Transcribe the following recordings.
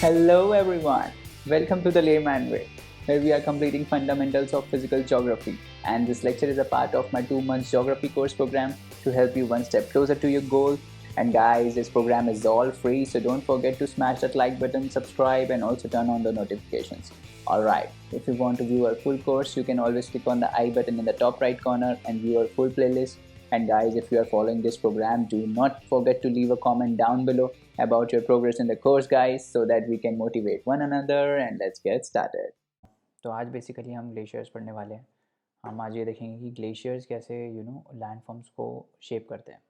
Hello everyone, welcome to the Layman Way, where we are completing fundamentals of physical geography. And this lecture is a part of my 2 months geography course program to help you one step closer to your goal. And guys, this program is all free, so don't forget to smash that like button, subscribe, and also turn on the notifications. Alright, if you want to view our full course, you can always click on the I button in the top right corner and view our full playlist. And guys, if you are following this program, do not forget to leave a comment down below about your progress in the course, guys, so that we can motivate one another. And let's get started. तो आज basically हम glaciers पढ़ने वाले हैं। हम आज ये देखेंगे कि ग्लेशियर्स कैसे लैंड फॉर्म्स को शेप करते हैं।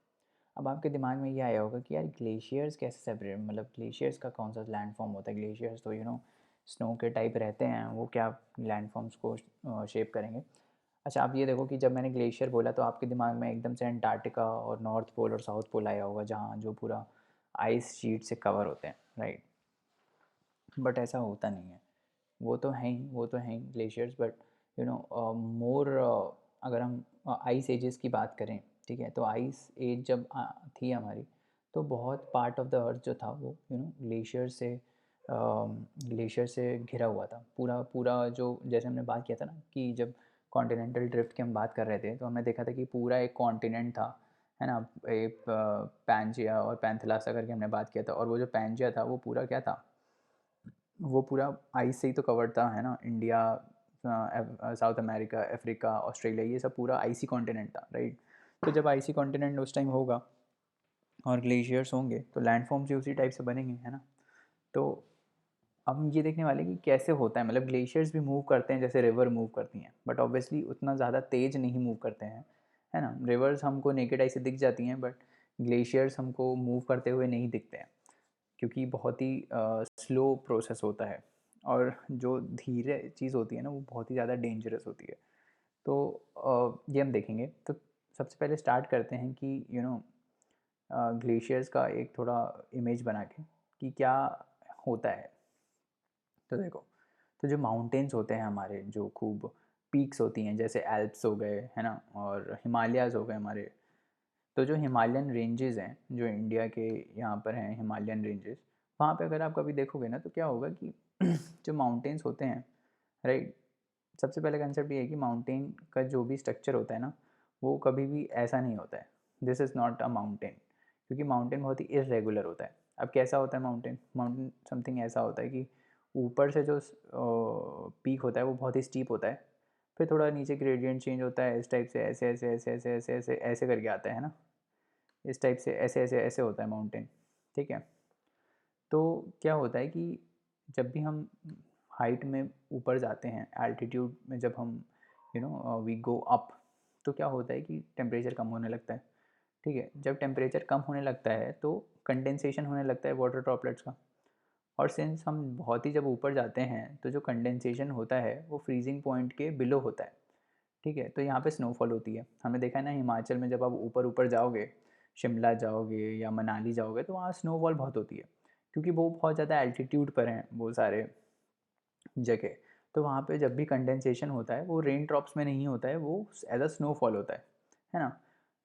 अब आपके दिमाग में ये आया होगा कि यार ग्लेशियर्स कैसे सेपरेट, मतलब ग्लेशियर्स का कौन सा लैंड फॉर्म होता है। ग्लेशियर्स तो स्नो के टाइप रहते हैं, वो क्या लैंड फॉर्म्स को शेप करेंगे। अच्छा, आप ये देखो कि जब मैंने ग्लेशियर बोला तो आपके दिमाग में एकदम से अंटार्कटिका और नॉर्थ पोल और साउथ पोल आया होगा, जहाँ जो पूरा आइस शीट से कवर होते हैं, राइट। बट ऐसा होता नहीं है। वो तो हैं ग्लेशियर्स, बट मोर, अगर हम आइस एजेस की बात करें, ठीक है, तो आइस एज जब थी हमारी, तो बहुत पार्ट ऑफ द अर्थ जो था वो ग्लेशियर से घिरा हुआ था। पूरा पूरा जो, जैसे हमने बात किया था ना कि जब कॉन्टिनेंटल ड्रिफ्ट की हम बात कर रहे थे, तो हमने देखा था कि पूरा एक कॉन्टिनेंट था, है ना। एक पैंजिया और पैंथेलासा करके हमने बात किया था, और वो जो पैंजिया था वो पूरा क्या था, वो पूरा आइस से ही तो कवर्ड था, है ना। India, south America, Africa, Australia, ये सब पूरा आइसी कॉन्टिनेंट था, राइट। तो जब आइसी कॉन्टिनेंट उस टाइम होगा और ग्लेशियर्स होंगे, तो लैंडफॉर्म्स भी उसी टाइप से बनेंगे, है ना। तो अब हम ये देखने वाले कि कैसे होता है, मतलब ग्लेशियर्स भी मूव करते हैं जैसे रिवर मूव करती हैं, बट ऑब्वियसली उतना ज़्यादा तेज़ नहीं मूव करते हैं, है ना। रिवर्स हमको नेकेड आई से दिख जाती हैं, बट ग्लेशियर्स हमको मूव करते हुए नहीं दिखते हैं, क्योंकि बहुत ही स्लो प्रोसेस होता है, और जो धीरे चीज़ होती है ना, वो बहुत ही ज़्यादा डेंजरस होती है। तो ये हम देखेंगे। तो सबसे पहले स्टार्ट करते हैं कि ग्लेशियर्स का एक थोड़ा इमेज बना के कि क्या होता है। तो देखो, तो जो माउंटेन्स होते हैं हमारे, जो खूब पीक्स होती हैं, जैसे एल्प्स हो गए, है ना, और हिमालयाज़ हो गए हमारे। तो जो हिमालयन रेंजेस हैं, जो इंडिया के यहाँ पर हैं हिमालयन रेंजेस, वहाँ पे अगर आप कभी देखोगे ना, तो क्या होगा कि जो माउंटेन्स होते हैं, राइट। सबसे पहले कंसेप्ट ये है कि माउंटेन का जो भी स्ट्रक्चर होता है ना, वो कभी भी ऐसा नहीं होता है। This is not a mountain, क्योंकि माउंटेन बहुत ही इरेगुलर होता है। अब कैसा होता है माउंटेन, माउंटेन समथिंग ऐसा होता है कि ऊपर से जो पीक होता है वो बहुत ही स्टीप होता है, फिर थोड़ा नीचे ग्रेडियंट चेंज होता है, इस टाइप से ऐसे ऐसे ऐसे ऐसे ऐसे ऐसे ऐसे करके आता है ना। इस टाइप से ऐसे ऐसे ऐसे होता है माउंटेन, ठीक है। तो क्या होता है कि जब भी हम हाइट में ऊपर जाते हैं, एल्टीट्यूड में जब हम वी गो अप, तो क्या होता है कि टेम्परेचर कम होने लगता है, ठीक है। जब टेम्परेचर कम होने लगता है तो कंडेंसेशन होने लगता है वाटर ड्रॉपलेट्स का। और सिंस हम बहुत ही जब ऊपर जाते हैं, तो जो कंडेंसेशन होता है वो फ्रीजिंग पॉइंट के बिलो होता है, ठीक है। तो यहाँ पे स्नोफॉल होती है। हमने देखा है ना, हिमाचल में जब आप ऊपर ऊपर जाओगे, शिमला जाओगे या मनाली जाओगे, तो वहाँ स्नोफॉल बहुत होती है, क्योंकि वो बहुत ज़्यादा एल्टीट्यूड पर हैं वो सारे जगह। तो वहाँ पे जब भी कंडेंसेशन होता है, वो रेन ड्रॉप्स में नहीं होता है, वो एज अ स्नोफॉल होता है ना।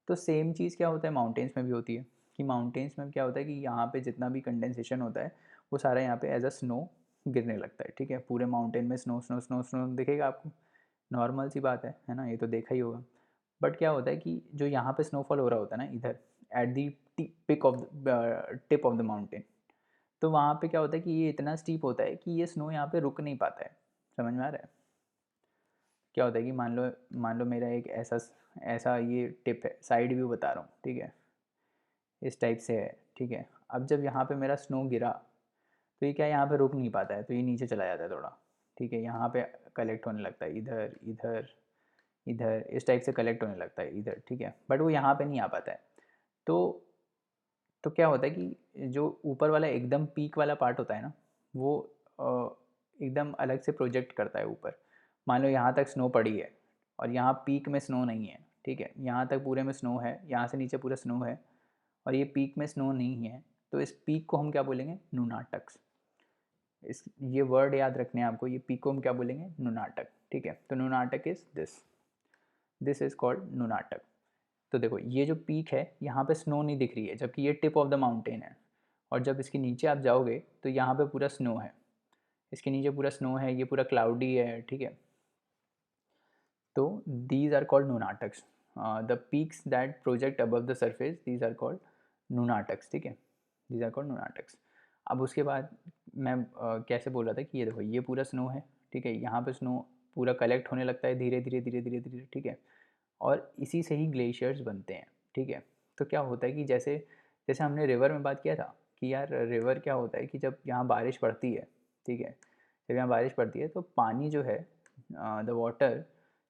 तो सेम चीज़ क्या होता है माउंटेन्स में भी होती है, कि माउंटेन्स में क्या होता है कि यहाँ पे जितना भी कंडेंसेशन होता है, वो सारा यहाँ पे एज अ स्नो गिरने लगता है, ठीक है। पूरे माउंटेन में स्नो स्नो स्नो स्नो दिखेगा आपको, नॉर्मल सी बात है ना, ये तो देखा ही होगा। बट क्या होता है कि जो यहाँ पे स्नोफॉल हो रहा होता है ना, इधर at the peak of tip of the mountain, तो वहाँ पे क्या होता है कि ये इतना स्टीप होता है कि ये स्नो यहाँ पे रुक नहीं पाता है। समझ में आ रहा है। क्या होता है कि मान लो मेरा एक ऐसा ऐसा ये टिप है, साइड व्यू बता रहा हूँ, ठीक है, इस टाइप से है, ठीक है। अब जब यहाँ पे मेरा स्नो गिरा, तो ये क्या यहाँ पे रुक नहीं पाता है, तो ये नीचे चला जाता है थोड़ा, ठीक है। यहाँ पे कलेक्ट होने लगता है, इधर इधर इधर, इस टाइप से कलेक्ट होने लगता है इधर, ठीक है। बट वो यहाँ पे नहीं आ पाता है। तो क्या होता है कि जो ऊपर वाला एकदम पीक वाला पार्ट होता है ना, वो एकदम अलग से प्रोजेक्ट करता है ऊपर। मान लो यहाँ तक स्नो पड़ी है, और यहाँ पीक में स्नो नहीं है, ठीक है। यहाँ तक पूरे में स्नो है, यहाँ से नीचे पूरा स्नो है, और ये पीक में स्नो नहीं है। तो इस पीक को हम क्या बोलेंगे, नुनाटक्स। इस ये वर्ड याद रखने हैं आपको, ये पीक को हम क्या बोलेंगे, नुनाटक, ठीक है। तो nunatak is this is called nunatak. तो देखो, ये जो पीक है, यहाँ पे स्नो नहीं दिख रही है, जबकि ये टिप ऑफ द माउंटेन है, और जब इसके नीचे आप जाओगे तो यहाँ पे पूरा स्नो है, इसके नीचे पूरा स्नो है, ये पूरा क्लाउडी है, ठीक है। तो these are called nunataks. The peaks that project above the surface, these are called nunataks, ठीक है, these are called nunataks. अब उसके बाद मैं कैसे बोल रहा था कि ये देखो ये पूरा स्नो है, ठीक है, यहाँ पे स्नो पूरा कलेक्ट होने लगता है धीरे धीरे धीरे धीरे धीरे, ठीक है, और इसी से ही ग्लेशियर्स बनते हैं, ठीक है। तो क्या होता है कि जैसे जैसे हमने रिवर में बात किया था कि यार रिवर क्या होता है कि जब यहाँ बारिश पड़ती है, ठीक है, जब यहाँ बारिश पड़ती है तो पानी जो है, द वाटर,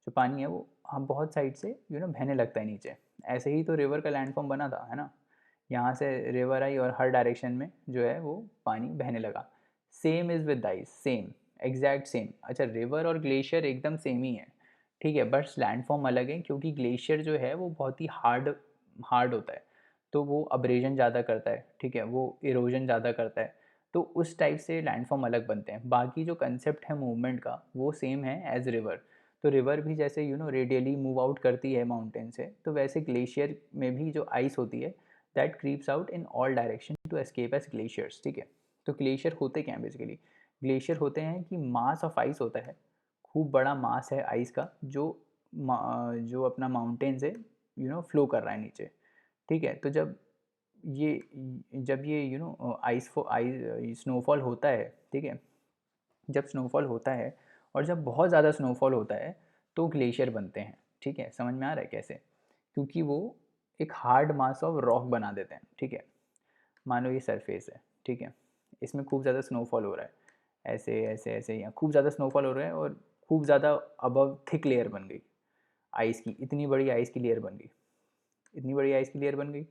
जो पानी है वो हम बहुत साइड से बहने लगता है नीचे। ऐसे ही तो रिवर का लैंडफॉर्म बना था, है ना, यहाँ से रिवर आई और हर डायरेक्शन में जो है वो पानी बहने लगा। Same is with ice, same, exact same. अच्छा, रिवर और ग्लेशियर एकदम सेम ही है, ठीक है, बट लैंडफॉर्म अलग है क्योंकि ग्लेशियर जो है वो बहुत ही हार्ड हार्ड होता है, तो वो अब्रेजन ज़्यादा करता है, ठीक है, वो इरोजन ज़्यादा करता है, तो उस टाइप से लैंडफॉर्म अलग बनते हैं। बाकी जो कंसेप्ट है मूवमेंट का वो सेम है एज रिवर। तो रिवर भी जैसे रेडियली मूव आउट करती है माउंटेन से, तो वैसे ग्लेशियर में भी जो आइस होती है that creeps out in all direction to escape as glaciers, ठीक है। तो ग्लेशियर होते क्या हैं बेसिकली? ग्लेशियर होते हैं कि मास ऑफ आइस होता है, खूब बड़ा मास है आइस का जो जो अपना माउंटेन से फ्लो कर रहा है नीचे, ठीक है। तो ये जब ये आइस स्नोफॉल होता है, ठीक है, जब स्नोफॉल होता है और जब बहुत ज़्यादा स्नोफॉल होता है तो ग्लेशियर बनते हैं, ठीक है। समझ में आ रहा है कैसे? क्योंकि वो एक हार्ड मास ऑफ रॉक बना देते हैं, ठीक है। मान लो ये सरफेस है, ठीक है, इसमें खूब ज़्यादा स्नोफॉल हो रहा है, ऐसे ऐसे ऐसे यहाँ खूब ज़्यादा स्नोफॉल हो रहा है और खूब ज़्यादा अबव थिक लेयर बन गई आइस की, इतनी बड़ी आइस की लेयर बन गई, इतनी बड़ी आइस की लेयर बन गई।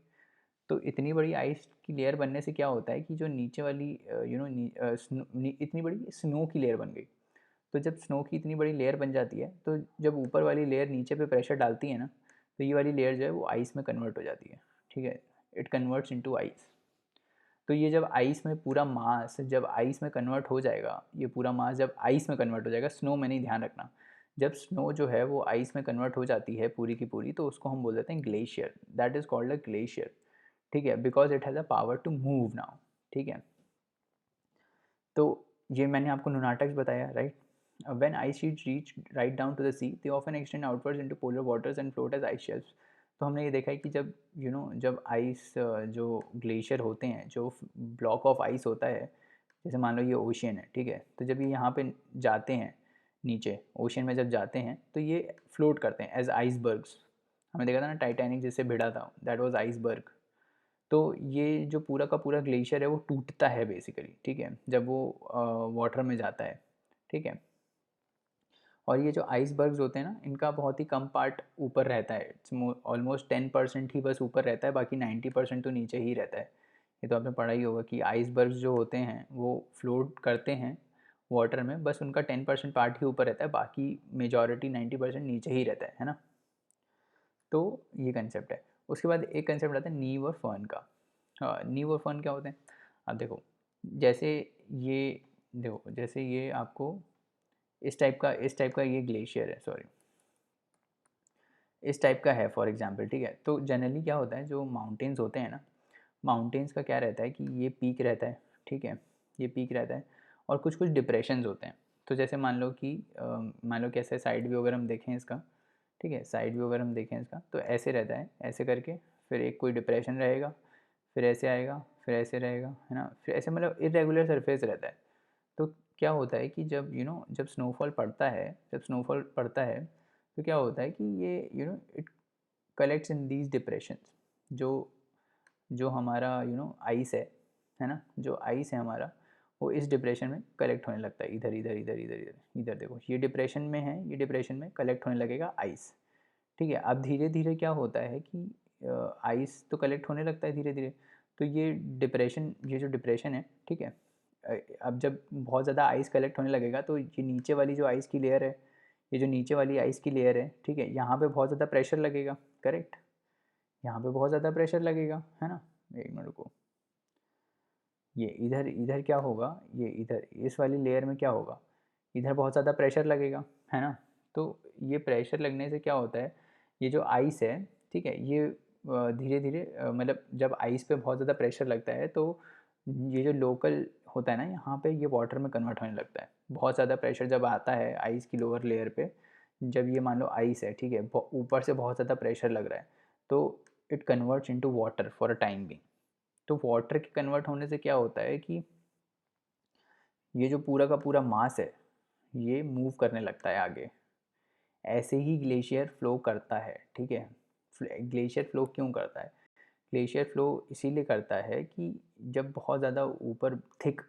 तो इतनी बड़ी आइस की लेयर बनने से क्या होता है कि जो नीचे वाली इतनी बड़ी स्नो की लेयर बन गई। तो जब स्नो की इतनी बड़ी लेयर बन जाती है तो जब ऊपर वाली लेयर नीचे पे प्रेशर डालती है ना, तो ये वाली लेयर जो है वो आइस में कन्वर्ट हो जाती है, ठीक है, इट कन्वर्ट्स इनटू आइस। तो ये जब आइस में पूरा मास जब आइस में कन्वर्ट हो जाएगा, ये पूरा मास जब आइस में कन्वर्ट हो जाएगा, स्नो में नहीं, ध्यान रखना, जब स्नो जो है वो आइस में कन्वर्ट हो जाती है पूरी की पूरी, तो उसको हम बोल देते हैं glacier, that is called a glacier, ठीक है, because it has a power to move now, ठीक है। तो ये मैंने आपको नोनाटक्स बताया, right. When ice sheets reach right down to the sea they often extend outwards into polar waters and float as ice shelves. तो हमने ये देखा है कि जब जब आइस जो ग्लेशियर होते हैं, जो ब्लॉक ऑफ आइस होता है, जैसे मान लो ये ओशियन है, ठीक है, तो जब ये यहाँ पे जाते हैं नीचे ओशियन में, जब जाते हैं तो ये फ्लोट करते हैं एज आइसबर्ग्स। हमने देखा था ना टाइटैनिक जिससे भिड़ा था, दैट वाज आइसबर्ग। तो ये जो पूरा का पूरा ग्लेशियर है वो टूटता है बेसिकली, ठीक है, जब वो वाटर में जाता है, ठीक है। और ये जो आइसबर्ग्स होते हैं ना, इनका बहुत ही कम पार्ट ऊपर रहता है, ऑलमोस्ट 10% ही बस ऊपर रहता है, बाकी 90% तो नीचे ही रहता है। ये तो आपने पढ़ा ही होगा कि आइसबर्ग्स जो होते हैं वो फ्लोट करते हैं वाटर में, बस उनका 10% पार्ट ही ऊपर रहता है, बाकी मेजॉरिटी 90% नीचे ही रहता है ना। तो ये कंसेप्ट है। उसके बाद एक कंसेप्ट आता है नीव और फर्न का। हाँ, नीव और फर्न क्या होते हैं? अब देखो, जैसे ये देखो, जैसे ये आपको इस टाइप का ये ग्लेशियर है, सॉरी, इस टाइप का है फॉर एग्जांपल, ठीक है। तो जनरली क्या होता है, जो माउंटेन्स होते हैं ना, माउंटेन्स का क्या रहता है कि ये पीक रहता है, ठीक है, ये पीक रहता है और कुछ कुछ डिप्रेशंस होते हैं। तो जैसे मान लो कैसे साइड व्यू अगर हम देखें इसका, ठीक है, साइड व्यू अगर हम देखें इसका तो ऐसे रहता है, ऐसे करके फिर एक कोई डिप्रेशन रहेगा, फिर ऐसे आएगा, फिर ऐसे रहेगा, है ना, फिर ऐसे, मतलब इरेगुलर सरफेस रहता है। तो क्या होता है कि जब जब स्नोफॉल पड़ता है तो क्या होता है कि ये it collects in these depressions. जो जो हमारा आइस है ना, जो आइस है हमारा, वो इस डिप्रेशन में कलेक्ट होने लगता है, इधर इधर इधर इधर इधर इधर देखो, ये डिप्रेशन में है, ये डिप्रेशन में कलेक्ट होने लगेगा आइस, ठीक है। अब धीरे धीरे क्या होता है कि आइस तो कलेक्ट होने लगता है धीरे धीरे, तो ये जो डिप्रेशन है, ठीक है, अब जब बहुत ज़्यादा आइस कलेक्ट होने लगेगा तो ये नीचे वाली जो आइस की लेयर है, ये जो नीचे वाली आइस की लेयर है, ठीक है, यहाँ पे बहुत ज़्यादा प्रेशर लगेगा, करेक्ट, यहाँ पे बहुत ज़्यादा प्रेशर लगेगा, है ना। एक मिनट को, ये इधर इधर क्या होगा, ये इधर इस वाली लेयर में क्या होगा, इधर बहुत ज़्यादा प्रेशर लगेगा, है ना। तो ये प्रेशर लगने से क्या होता है, ये जो आइस है, ठीक है, ये धीरे धीरे मतलब जब आइस पे बहुत ज़्यादा प्रेशर लगता है तो ये जो लोकल होता है ना यहाँ पे, ये वाटर में कन्वर्ट होने लगता है। बहुत ज़्यादा प्रेशर जब आता है आइस की लोअर लेयर पे, जब ये मान लो आइस है, ठीक है, ऊपर से बहुत ज़्यादा प्रेशर लग रहा है, तो it converts into water for a time being. तो वाटर के कन्वर्ट होने से क्या होता है कि ये जो पूरा का पूरा मास है ये मूव करने लगता है आगे। ऐसे ही ग्लेशियर फ्लो करता है, ठीक है। ग्लेशियर फ्लो क्यों करता है? ग्लेशियर फ्लो इसीलिए करता है कि जब बहुत ज़्यादा ऊपर थिक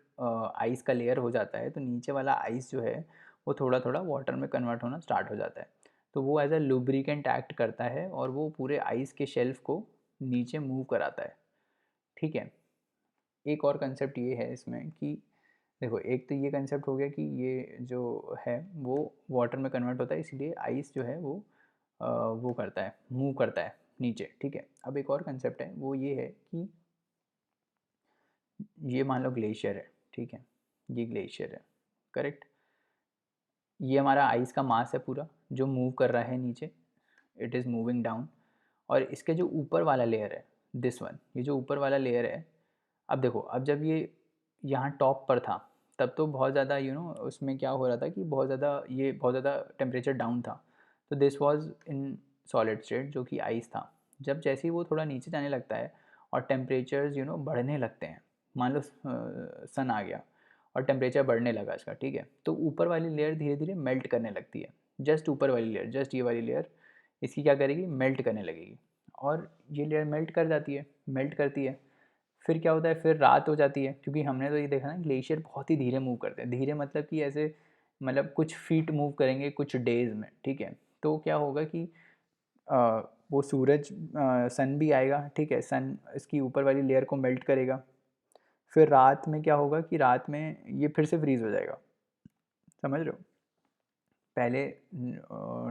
आइस का लेयर हो जाता है, तो नीचे वाला आइस जो है वो थोड़ा थोड़ा वाटर में कन्वर्ट होना स्टार्ट हो जाता है। तो वो एज अ लुब्रिकेंट एक्ट करता है और वो पूरे आइस के शेल्फ को नीचे मूव कराता है, ठीक है। एक और कंसेप्ट ये है इसमें कि देखो, एक तो ये कंसेप्ट हो गया कि ये जो है वो वाटर में कन्वर्ट होता है, इसलिए आइस जो है वो करता है, मूव करता है नीचे, ठीक है। अब एक और कंसेप्ट है, वो ये है कि ये मान लो ग्लेशियर है, ठीक है, ये ग्लेशियर है, करेक्ट। ये हमारा आइस का मास है पूरा जो मूव कर रहा है नीचे, इट इज़ मूविंग डाउन। और इसके जो ऊपर वाला लेयर है, दिस वन, ये जो ऊपर वाला लेयर है, अब देखो, अब जब ये यहाँ टॉप पर था तब तो बहुत ज़्यादा उसमें क्या हो रहा था कि बहुत ज़्यादा टेम्परेचर डाउन था। तो this was in solid state जो कि आइस था। जब जैसे ही वो थोड़ा नीचे जाने लगता है और टेम्परेचर्स बढ़ने लगते हैं, मान लो सन आ गया और टेम्परेचर बढ़ने लगा इसका, ठीक है, तो ऊपर वाली लेयर धीरे धीरे मेल्ट करने लगती है। जस्ट ऊपर वाली लेयर, जस्ट ये वाली लेयर इसकी क्या करेगी, मेल्ट करने लगेगी। और ये लेयर मेल्ट कर जाती है, मेल्ट करती है। फिर क्या होता है, फिर रात हो जाती है, क्योंकि हमने तो ये देखा ना ग्लेशियर बहुत ही धीरे मूव करते हैं। धीरे मतलब कि ऐसे, मतलब कुछ फीट मूव करेंगे कुछ डेज में, ठीक है। तो क्या होगा कि वो सूरज, सन भी आएगा, ठीक है, सन इसकी ऊपर वाली लेयर को मेल्ट करेगा। फिर रात में क्या होगा कि रात में ये फिर से फ्रीज़ हो जाएगा, समझ रहे हो। पहले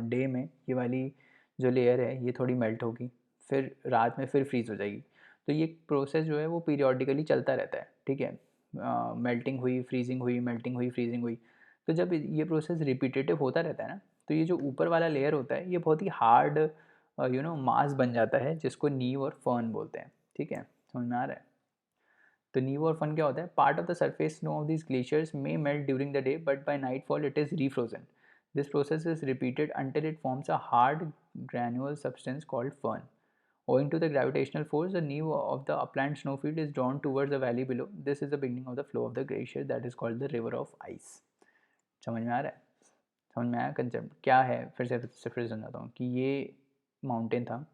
डे में ये वाली जो लेयर है ये थोड़ी मेल्ट होगी, फिर रात में फिर फ्रीज़ हो जाएगी। तो ये प्रोसेस जो है वो पीरियोडिकली चलता रहता है, ठीक है। मेल्टिंग हुई, फ्रीजिंग हुई, मेल्टिंग हुई, फ्रीजिंग हुई। तो जब ये प्रोसेस रिपीटेटिव होता रहता है ना, तो ये जो ऊपर वाला लेयर होता है ये बहुत ही हार्ड मास बन जाता है, जिसको नीव और फर्न बोलते हैं, ठीक है। समझ में आ रहा है? तो नीव और फन क्या होता है, part of the surface snow of these glaciers may melt during the day but by nightfall it is refrozen. This process is repeated until it forms a hard granule substance called fern. Owing to the gravitational force, the new of the upland snowfield is drawn towards the valley below. This is the beginning of the flow of the glacier that is called the river of ice. समझ में आ रहा है? समझ में आया concept क्या है? फिर से समझाता हूँ कि ये माउंटेन था।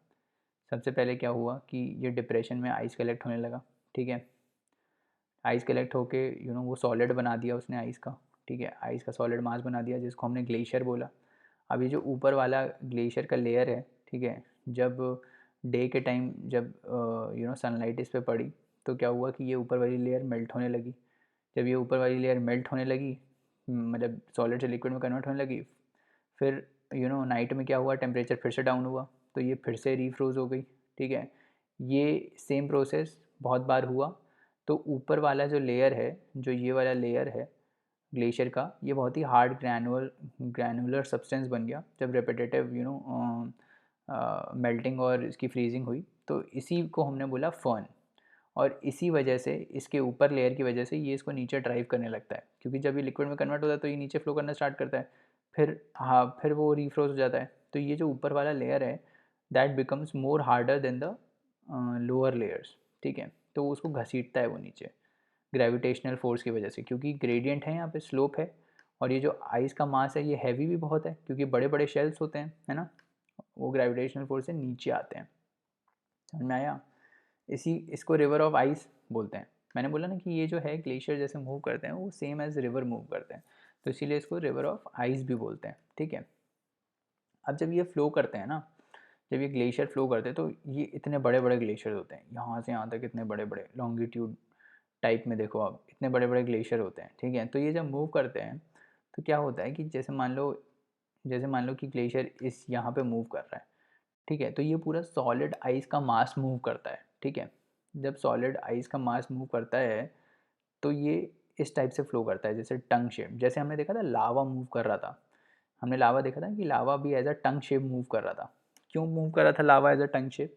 सबसे पहले क्या हुआ कि ये डिप्रेशन में आइस कलेक्ट होने लगा, ठीक है। आइस कलेक्ट होके वो सॉलिड बना दिया उसने आइस का, ठीक है, आइस का सॉलिड मास बना दिया जिसको हमने ग्लेशियर बोला। अब ये जो ऊपर वाला ग्लेशियर का लेयर है, ठीक है, जब डे के टाइम जब सनलाइट इस पर पड़ी तो क्या हुआ कि ये ऊपर वाली लेयर मेल्ट होने लगी। जब ये ऊपर वाली लेयर मेल्ट होने लगी, मतलब सॉलिड से लिक्विड में कन्वर्ट होने लगी, फिर नाइट में क्या हुआ, टेम्परेचर फिर से डाउन हुआ तो ये फिर से रीफ्रोज हो गई, ठीक है। ये सेम प्रोसेस बहुत बार हुआ। तो ऊपर वाला जो लेयर है, जो ये वाला लेयर है ग्लेशियर का, ये बहुत ही हार्ड ग्रैनुलर सब्सटेंस बन गया जब रेपिटेटिव मेल्टिंग और इसकी फ्रीजिंग हुई। तो इसी को हमने बोला फर्न। और इसी वजह से, इसके ऊपर लेयर की वजह से ये इसको नीचे ड्राइव करने लगता है, क्योंकि जब ये लिक्विड में कन्वर्ट होता है तो ये नीचे फ्लो करना स्टार्ट करता है। फिर हाँ, फिर वो रीफ्रोज हो जाता है। तो ये जो ऊपर वाला लेयर है that becomes more harder than the lower layers, ठीक है। तो उसको घसीटता है वो नीचे ग्रेविटेशनल फोर्स की वजह से, क्योंकि ग्रेडियंट है यहाँ पे, स्लोप है। और ये जो आइस का मास है ये हैवी भी बहुत है, क्योंकि बड़े बड़े शेल्स होते हैं, है ना, वो ग्रेविटेशनल फोर्स से नीचे आते हैं। समझ में आया? इसको रिवर ऑफ आइस बोलते हैं। मैंने बोला ना कि ये जो है ग्लेशियर जैसे मूव करते हैं वो सेम एज रिवर मूव करते हैं, तो इसीलिए इसको रिवर ऑफ आइस भी बोलते हैं, ठीक है। अब जब ये फ्लो करते हैं ना, जब ये ग्लेशियर फ्लो करते हैं तो ये इतने बड़े बड़े ग्लेशियर होते हैं, यहाँ से यहाँ तक इतने बड़े बड़े लॉन्गिट्यूड टाइप में, देखो आप इतने बड़े बड़े ग्लेशियर होते हैं, ठीक है। तो ये जब मूव करते हैं तो क्या होता है कि जैसे मान लो कि ग्लेशियर इस यहाँ पे मूव कर रहा है, ठीक है, तो ये पूरा सॉलिड आइस का मास मूव करता है, ठीक है। जब सॉलिड आइस का मास मूव करता है तो ये इस टाइप से फ्लो करता है, जैसे टंग शेप। जैसे हमने देखा था लावा मूव कर रहा था, हमने लावा देखा था कि लावा भी as a tongue shape move कर रहा था। क्यों मूव कर रहा था लावा एज अ टंग शेप?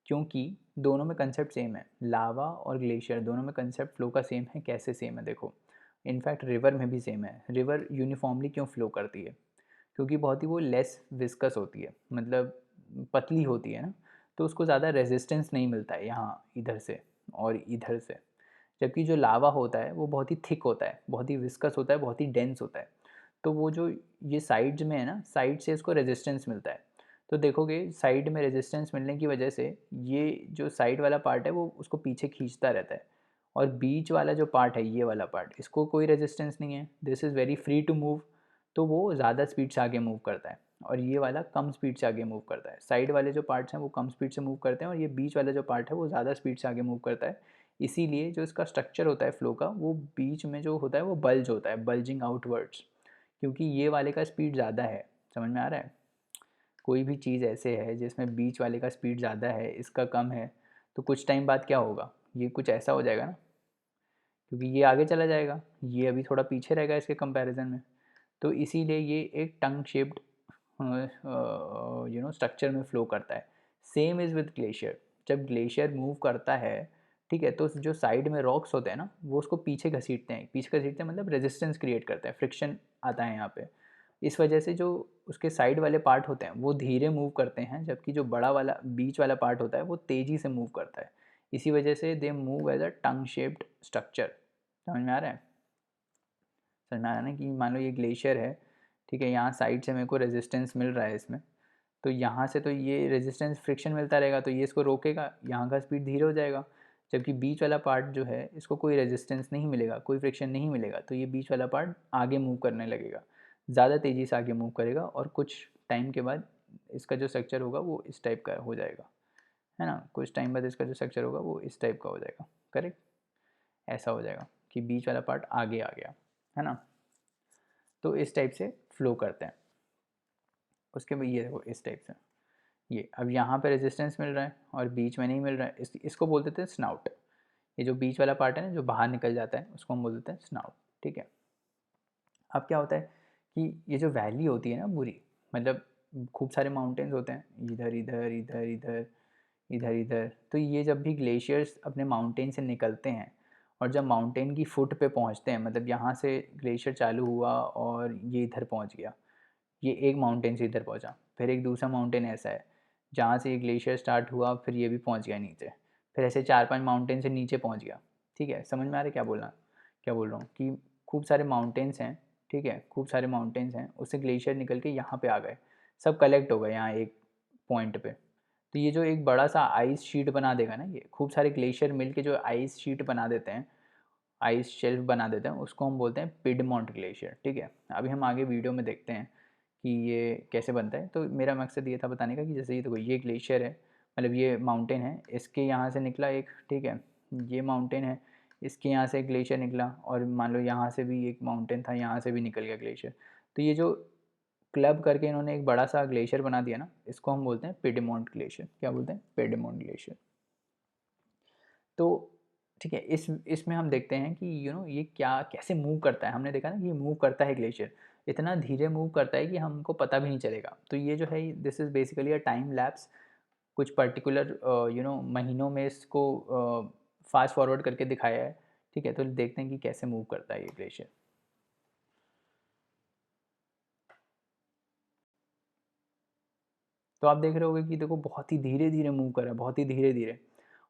क्योंकि दोनों में कंसेप्ट सेम है, लावा और ग्लेशियर दोनों में कंसेप्ट फ्लो का सेम है। कैसे सेम है देखो, इनफैक्ट रिवर में भी सेम है। रिवर यूनिफॉर्मली क्यों फ्लो करती है? क्योंकि बहुत ही वो लेस विस्कस होती है, मतलब पतली होती है ना, तो उसको ज़्यादा रेजिस्टेंस नहीं मिलता है यहाँ इधर से और इधर से। जबकि जो लावा होता है वो बहुत ही थिक होता है, बहुत ही विस्कस होता है, बहुत ही डेंस होता है। तो वो जो ये साइड्स में है ना, साइड से इसको रेजिस्टेंस मिलता है। तो देखोगे साइड में रेजिस्टेंस मिलने की वजह से ये जो साइड वाला पार्ट है वो उसको पीछे खींचता रहता है, और बीच वाला जो पार्ट है, ये वाला पार्ट, इसको कोई रेजिस्टेंस नहीं है, this is very free to move. तो वो ज़्यादा स्पीड से आगे मूव करता है, और ये वाला कम स्पीड से आगे मूव करता है। साइड वाले जो पार्ट्स हैं वो कम स्पीड से मूव करते हैं, और ये बीच वाला जो पार्ट है वो ज़्यादा स्पीड से आगे मूव करता है। इसीलिए जो इसका स्ट्रक्चर होता है फ्लो का, वो बीच में जो होता है वो बल्ज होता है, बल्जिंग आउटवर्ड्स, क्योंकि ये वाले का स्पीड ज़्यादा है। समझ में आ रहा है? कोई भी चीज़ ऐसे है जिसमें बीच वाले का स्पीड ज़्यादा है, इसका कम है, तो कुछ टाइम बाद क्या होगा, ये कुछ ऐसा हो जाएगा ना, क्योंकि ये आगे चला जाएगा, ये अभी थोड़ा पीछे रहेगा इसके कंपैरिजन में। तो इसीलिए ये एक टंग शेप्ड स्ट्रक्चर में फ्लो करता है। Same is with glacier. जब ग्लेशियर मूव करता है, ठीक है, तो जो साइड में रॉक्स होते हैं ना, वो उसको पीछे घसीटते हैं। पीछे घसीटते हैं मतलब रेजिस्टेंस क्रिएट करते हैं, फ्रिक्शन आता है यहाँ पे। इस वजह से जो उसके साइड वाले पार्ट होते हैं वो धीरे मूव करते हैं, जबकि जो बड़ा वाला बीच वाला पार्ट होता है वो तेज़ी से मूव करता है। इसी वजह से they move as a tongue shaped structure. समझ में आ रहा है? समझ में आ रहा है ना, कि मान लो ये ग्लेशियर है, ठीक है, यहाँ साइड से मेरे को रेजिस्टेंस मिल रहा है इसमें, तो यहाँ से तो ये रेजिस्टेंस फ्रिक्शन मिलता रहेगा, तो ये इसको रोकेगा, यहाँ का स्पीड धीरे हो जाएगा। जबकि बीच वाला पार्ट जो है इसको कोई रेजिस्टेंस नहीं मिलेगा, कोई फ्रिक्शन नहीं मिलेगा, तो ये बीच वाला पार्ट आगे मूव करने लगेगा, ज़्यादा तेज़ी से आगे मूव करेगा, और कुछ टाइम के बाद इसका जो स्ट्रक्चर होगा वो इस टाइप का हो जाएगा, है ना। कुछ टाइम बाद इसका जो स्ट्रक्चर होगा वो इस टाइप का हो जाएगा, करेक्ट। ऐसा हो जाएगा कि बीच वाला पार्ट आगे आ गया, है ना। तो इस टाइप से फ्लो करते हैं। उसके बाद ये देखो इस टाइप से, ये अब यहाँ पे रेजिस्टेंस मिल रहा है और बीच में नहीं मिल रहा है, इसको बोल देते हैं स्नाउट। ये जो बीच वाला पार्ट है ना जो बाहर निकल जाता है, उसको हम बोल देते हैं स्नाउट, ठीक है। अब क्या होता है कि ये जो वैली होती है ना पूरी, मतलब खूब सारे माउंटेन्स होते हैं, इधर इधर इधर इधर इधर इधर, तो ये जब भी ग्लेशियर्स अपने माउंटेन से निकलते हैं और जब माउंटेन की फुट पे पहुंचते हैं, मतलब यहाँ से ग्लेशियर चालू हुआ और ये इधर पहुंच गया, ये एक माउंटेन से इधर पहुंचा, फिर एक दूसरा माउंटेन ऐसा है जहाँ से ये ग्लेशियर स्टार्ट हुआ, फिर ये भी पहुंच गया नीचे, फिर ऐसे 4-5 माउंटेन से नीचे पहुंच गया। ठीक है, समझ में आ रहा है क्या बोल रहा हूँ, कि खूब सारे माउंटेन्स हैं, ठीक है, खूब सारे माउंटेन्स हैं, उससे ग्लेशियर निकल के यहाँ पे आ गए, सब कलेक्ट हो गए यहाँ एक पॉइंट पे। तो ये जो एक बड़ा सा आइस शीट बना देगा ना, ये खूब सारे ग्लेशियर मिल के जो आइस शीट बना देते हैं, आइस शेल्फ बना देते हैं, उसको हम बोलते हैं पिडमोंट ग्लेशियर, ठीक है। अभी हम आगे वीडियो में देखते हैं कि ये कैसे बनता है। तो मेरा मकसद ये था बताने का कि जैसे ये देखो ये ग्लेशियर है, मतलब ये माउंटेन है, इसके यहाँ से निकला एक, ठीक है, ये माउंटेन है, इसके यहाँ से एक ग्लेशियर निकला, और मान लो यहाँ से भी एक माउंटेन था, यहाँ से भी निकल गया ग्लेशियर। तो ये जो क्लब करके इन्होंने एक बड़ा सा ग्लेशियर बना दिया ना, इसको हम बोलते हैं पिडमोंट ग्लेशियर। क्या बोलते हैं? Piedmont glacier. तो ठीक है, इसमें हम देखते हैं कि ये क्या कैसे मूव करता है। हमने देखा ना कि ये मूव करता है ग्लेशियर, इतना धीरे मूव करता है कि हमको पता भी नहीं चलेगा। तो ये जो है this is basically a time lapse, कुछ पर्टिकुलर महीनों में इसको फास्ट फॉरवर्ड करके दिखाया है, ठीक है। तो देखते हैं कि कैसे मूव करता है ये ग्लेशियर। तो आप देख रहे होगे कि देखो बहुत ही धीरे धीरे मूव कर रहा है, बहुत ही धीरे धीरे,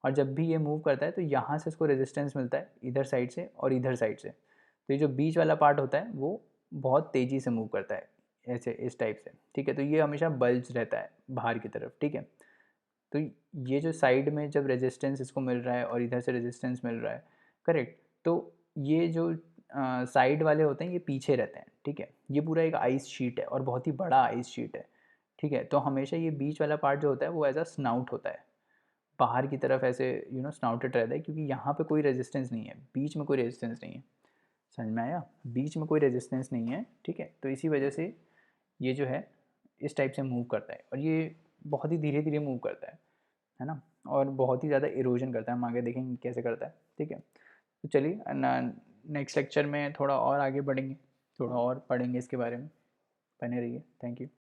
और जब भी ये मूव करता है तो यहाँ से इसको रेजिस्टेंस मिलता है इधर साइड से और इधर साइड से। तो ये जो बीच वाला पार्ट होता है वो बहुत तेज़ी से मूव करता है, ऐसे इस टाइप से, ठीक है। तो ये हमेशा बल्ज रहता है बाहर की तरफ, ठीक है। तो ये जो साइड में जब रेजिस्टेंस इसको मिल रहा है और इधर से रेजिस्टेंस मिल रहा है, करेक्ट, तो ये जो साइड वाले होते हैं ये पीछे रहते हैं, ठीक है। ये पूरा एक आइस शीट है और बहुत ही बड़ा आइस शीट है, ठीक है। तो हमेशा ये बीच वाला पार्ट जो होता है वो एज अ स्नाउट होता है, बाहर की तरफ ऐसे स्नाउटेड रहता है, क्योंकि यहाँ पे कोई रेजिस्टेंस नहीं है, बीच में कोई रेजिस्टेंस नहीं है। समझ में आया? बीच में कोई रेजिस्टेंस नहीं है, ठीक है। तो इसी वजह से ये जो है इस टाइप से मूव करता है, और ये बहुत ही धीरे धीरे मूव करता है ना, और बहुत ही ज़्यादा इरोजन करता है। हम आगे देखेंगे कैसे करता है, ठीक है। तो चलिए नेक्स्ट लेक्चर में थोड़ा और आगे बढ़ेंगे, थोड़ा और पढ़ेंगे इसके बारे में। बने रहिए, थैंक यू।